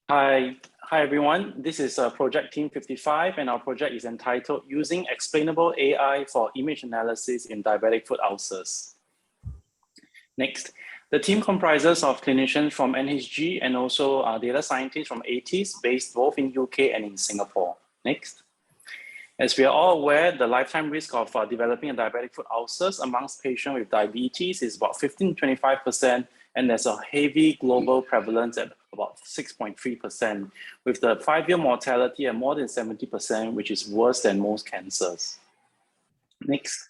Hi everyone. This is Project Team 55, and our project is entitled Using Explainable AI for Image Analysis in Diabetic Foot Ulcers. Next, the team comprises of clinicians from NHG and also data scientists from ATIS based both in UK and in Singapore. Next. As we are all aware, the lifetime risk of developing a diabetic foot ulcers amongst patients with diabetes is about 15 to 25%, and there's a heavy global prevalence at about 6.3%, with the 5-year mortality at more than 70%, which is worse than most cancers. Next.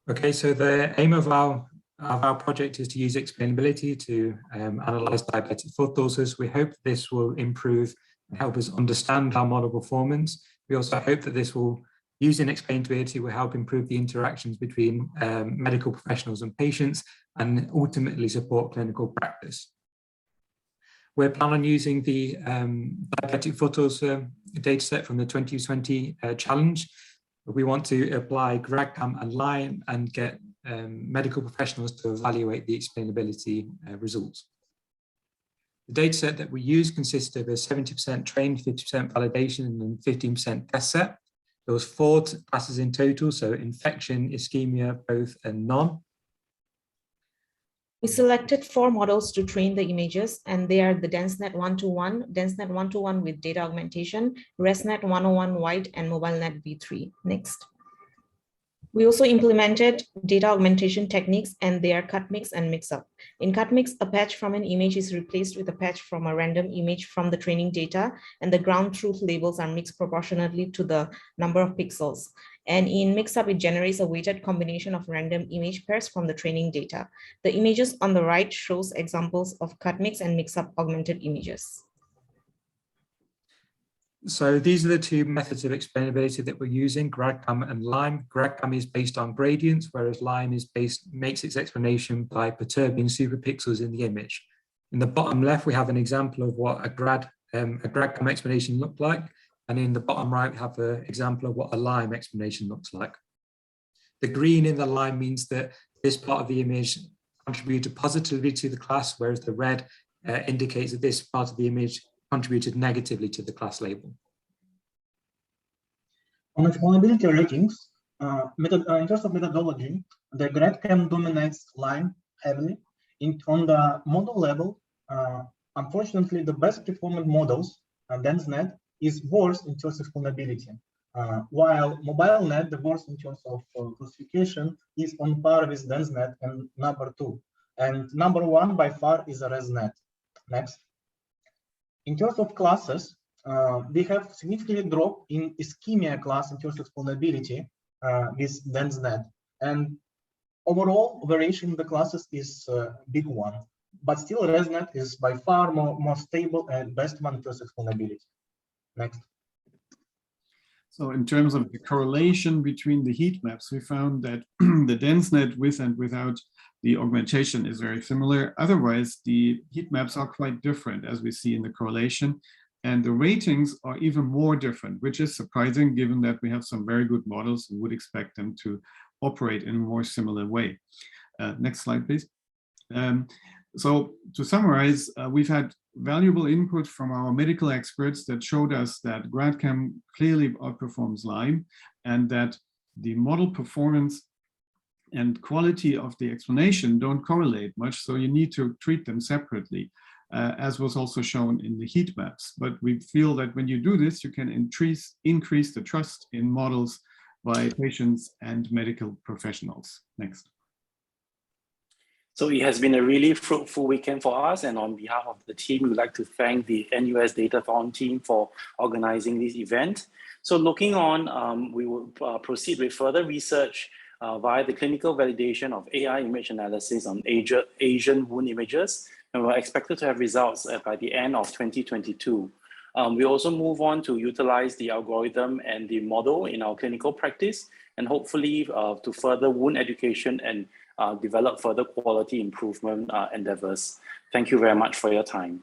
Okay, so the aim of our project is to use explainability to analyze diabetic foot ulcers. We hope this will improve and help us understand our model performance. We also hope that this will, using explainability, will help improve the interactions between medical professionals and patients and ultimately support clinical practice. We're planning on using the diabetic foot ulcer dataset from the 2020 challenge. We want to apply GradCam and Lyme and get medical professionals to evaluate the explainability results. The dataset that we use consists of a 70% trained, 50% validation, and 15% test set. There was 4 classes in total, so infection, ischemia, both, and none. We selected 4 models to train the images, and they are the DenseNet 121, DenseNet 121 with data augmentation, ResNet 101 White, and MobileNet V3. Next. We also implemented data augmentation techniques, and they are cut mix and mix up. In cut mix, a patch from an image is replaced with a patch from a random image from the training data, and the ground truth labels are mixed proportionately to the number of pixels. And in mix up, it generates a weighted combination of random image pairs from the training data. The images on the right shows examples of cut mix and mix up augmented images. So these are the 2 methods of explainability that we're using, GradCam and Lyme. GradCam is based on gradients, whereas Lyme is makes its explanation by perturbing superpixels in the image. In the bottom left, we have an example of what a GradCam explanation looked like. And in the bottom right, we have an example of what a Lyme explanation looks like. The green in the Lyme means that this part of the image contributed positively to the class, whereas the red indicates that this part of the image contributed negatively to the class label. On explainability ratings, in terms of methodology, the GradCam dominates Lyme heavily. On the model level, unfortunately, the best performing models, DenseNet, is worse in terms of explainability, while MobileNet, the worst in terms of classification, is on par with DenseNet and number 2. And number 1 by far is a ResNet. Next. In terms of classes, we have significantly drop in ischemia class in terms of explainability with DenseNet. And overall, variation in the classes is a big one. But still, ResNet is by far more stable and best one in terms of explainability. Next. So in terms of the correlation between the heat maps, we found that the DenseNet with and without the augmentation is very similar. Otherwise, the heat maps are quite different, as we see in the correlation. And the ratings are even more different, which is surprising given that we have some very good models and would expect them to operate in a more similar way. Next slide, please. So to summarize, we've had valuable input from our medical experts that showed us that GradCam clearly outperforms Lyme, and that the model performance and quality of the explanation don't correlate much, so you need to treat them separately, as was also shown in the heat maps. But we feel that when you do this, you can increase the trust in models by patients and medical professionals. Next. So it has been a really fruitful weekend for us, and on behalf of the team, we'd like to thank the NUS Datathon team for organizing this event. So looking on, we will proceed with further research via the clinical validation of AI image analysis on Asian wound images, and we're expected to have results by the end of 2022. We also move on to utilize the algorithm and the model in our clinical practice, and hopefully to further wound education and develop further quality improvement endeavors. Thank you very much for your time.